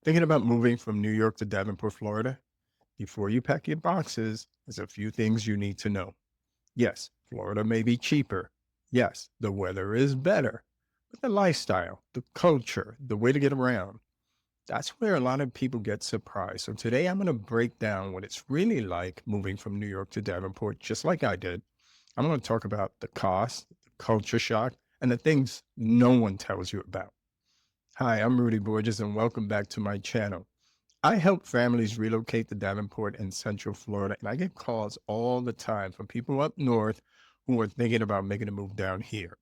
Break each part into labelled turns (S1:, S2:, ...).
S1: Thinking about moving from New York to Davenport, Florida? Before you pack your boxes, there's a few things you need to know. Yes, Florida may be cheaper. Yes, the weather is better. But the lifestyle, the culture, the way to get around, that's where a lot of people get surprised. So today I'm going to break down what it's really like moving from New York to Davenport, just like I did. I'm going to talk about the cost, the culture shock, and the things no one tells you about. Hi, I'm Rudy Borges, and welcome back to my channel. I help families relocate to Davenport in Central Florida, and I get calls all the time from people up north who are thinking about making a move down here.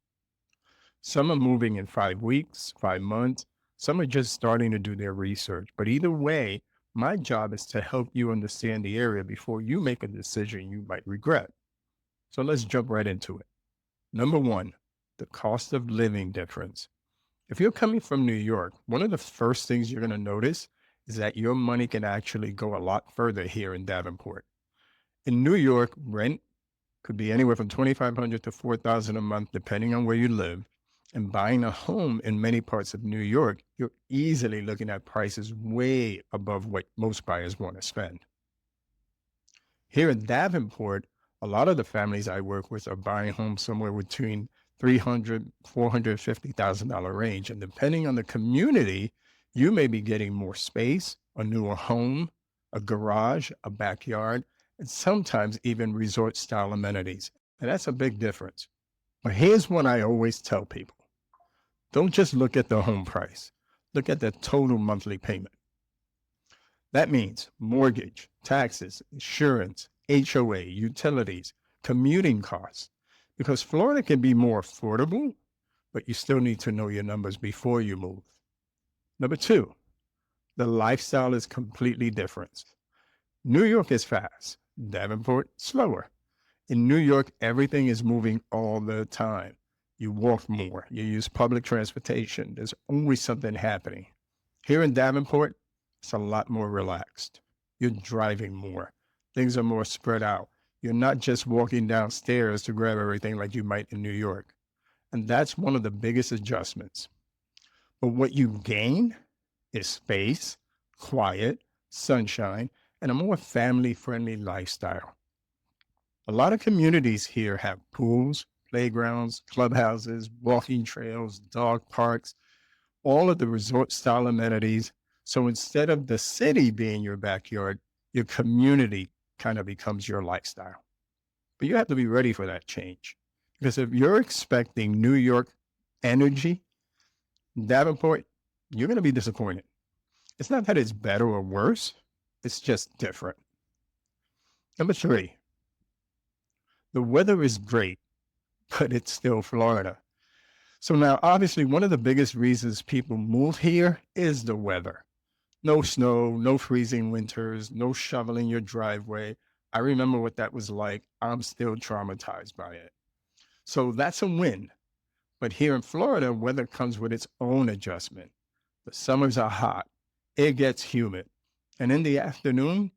S1: Some are moving in 5 weeks, 5 months. Some are just starting to do their research. But either way, my job is to help you understand the area before you make a decision you might regret. So let's jump right into it. Number one, the cost of living difference. If you're coming from New York, one of the first things you're going to notice is that your money can actually go a lot further here in Davenport. In New York, rent could be anywhere from 2,500 to 4,000 a month, depending on where you live. And buying a home in many parts of New York, you're easily looking at prices way above what most buyers want to spend. Here in Davenport, a lot of the families I work with are buying homes somewhere between 300, $450,000 range. And depending on the community, you may be getting more space, a newer home, a garage, a backyard, and sometimes even resort style amenities. And that's a big difference. But here's what I always tell people. Don't just look at the home price. Look at the total monthly payment. That means mortgage, taxes, insurance, HOA, utilities, commuting costs, because Florida can be more affordable, but you still need to know your numbers before you move. Number two, the lifestyle is completely different. New York is fast, Davenport slower. In New York, everything is moving all the time. You walk more, you use public transportation, there's always something happening. Here in Davenport, it's a lot more relaxed. You're driving more. Things are more spread out. You're not just walking downstairs to grab everything like you might in New York. And that's one of the biggest adjustments. But what you gain is space, quiet, sunshine, and a more family friendly lifestyle. A lot of communities here have pools, playgrounds, clubhouses, walking trails, dog parks, all of the resort style amenities. So instead of the city being your backyard, your community kind of becomes your lifestyle. But you have to be ready for that change. Because if you're expecting New York energy, Davenport, you're going to be disappointed. It's not that it's better or worse, it's just different. Number three, the weather is great, but it's still Florida. So now, obviously, one of the biggest reasons people move here is the weather. No snow, no freezing winters, no shoveling your driveway. I remember what that was like. I'm still traumatized by it. So that's a win. But here in Florida, weather comes with its own adjustment. The summers are hot, it gets humid. And in the afternoon,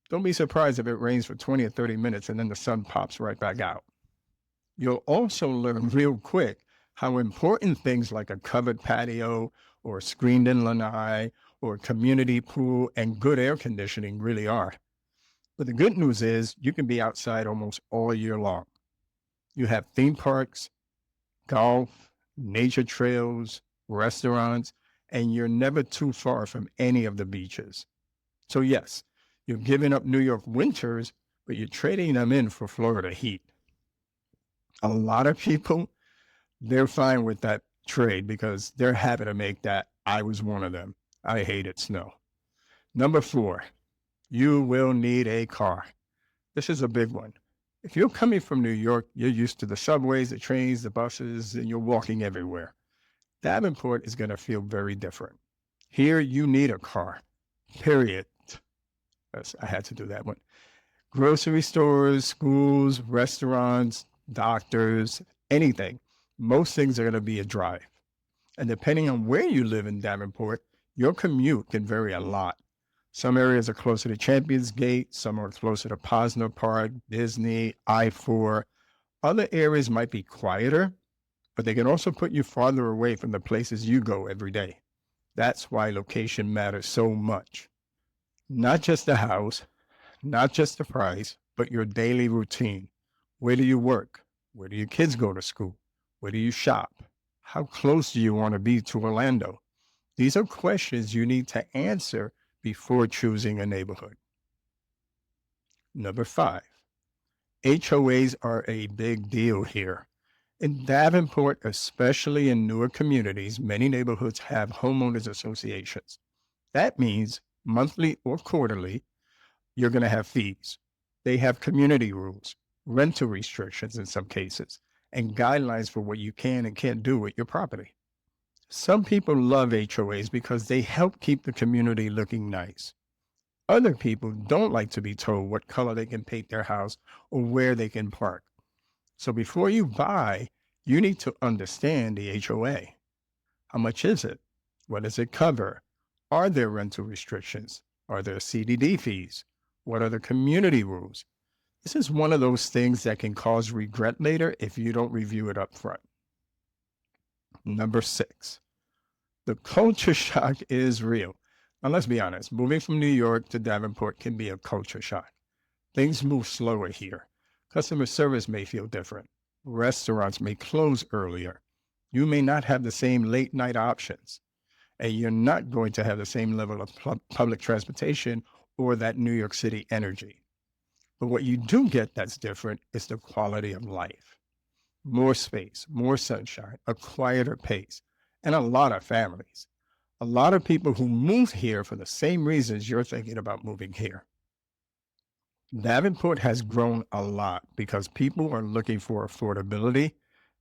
S1: don't be surprised if it rains for 20 or 30 minutes and then the sun pops right back out. You'll also learn real quick how important things like a covered patio or screened in lanai or a community pool and good air conditioning really are. But the good news is you can be outside almost all year long. You have theme parks, golf, nature trails, restaurants, and you're never too far from any of the beaches. So, yes, you're giving up New York winters, but you're trading them in for Florida heat. A lot of people, they're fine with that trade because they're happy to make that. I was one of them. I hated snow. Number four, you will need a car. This is a big one. If you're coming from New York, you're used to the subways, the trains, the buses, and you're walking everywhere. Davenport is going to feel very different. Here, you need a car, period. I had to do that one. Grocery stores, schools, restaurants, doctors, anything. Most things are going to be a drive. And depending on where you live in Davenport, your commute can vary a lot. Some areas are closer to Champions Gate, some are closer to Posner Park, Disney, I-4. Other areas might be quieter, but they can also put you farther away from the places you go every day. That's why location matters so much. Not just the house, not just the price, but your daily routine. Where do you work? Where do your kids go to school? Where do you shop? How close do you want to be to Orlando? These are questions you need to answer before choosing a neighborhood. Number five, HOAs are a big deal here. In Davenport, especially in newer communities, many neighborhoods have homeowners associations. That means monthly or quarterly, you're going to have fees. They have community rules, rental restrictions in some cases, and guidelines for what you can and can't do with your property. Some people love HOAs because they help keep the community looking nice. Other people don't like to be told what color they can paint their house or where they can park. So before you buy, you need to understand the HOA. How much is it? What does it cover? Are there rental restrictions? Are there CDD fees? What are the community rules? This is one of those things that can cause regret later if you don't review it up front. Number six, the culture shock is real. Now, let's be honest, moving from New York to Davenport can be a culture shock. Things move slower here. Customer service may feel different. Restaurants may close earlier. You may not have the same late night options. And you're not going to have the same level of public transportation or that New York City energy. But what you do get that's different is the quality of life. More space, more sunshine, a quieter pace, and a lot of families. A lot of people who move here for the same reasons you're thinking about moving here. Davenport has grown a lot because people are looking for affordability,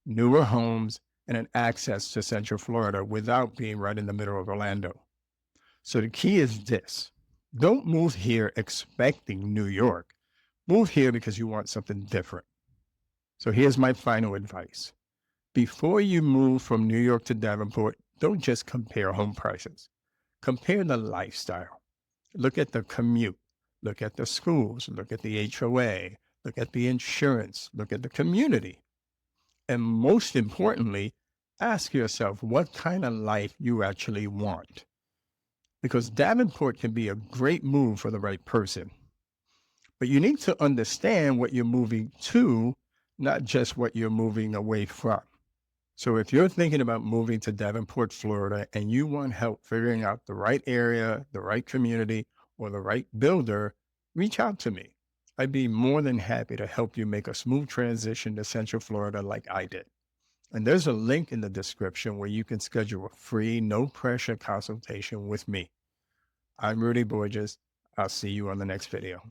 S1: newer homes, and an access to Central Florida without being right in the middle of Orlando. So the key is this: don't move here expecting New York. Move here because you want something different. So here's my final advice. Before you move from New York to Davenport, don't just compare home prices. Compare the lifestyle. Look at the commute. Look at the schools. Look at the HOA. Look at the insurance. Look at the community. And most importantly, ask yourself what kind of life you actually want. Because Davenport can be a great move for the right person. But you need to understand what you're moving to, not just what you're moving away from. So if you're thinking about moving to Davenport, Florida, and you want help figuring out the right area, the right community, or the right builder, reach out to me. I'd be more than happy to help you make a smooth transition to Central Florida like I did. And there's a link in the description where you can schedule a free, no pressure consultation with me. I'm Rudy Borges. I'll see you on the next video.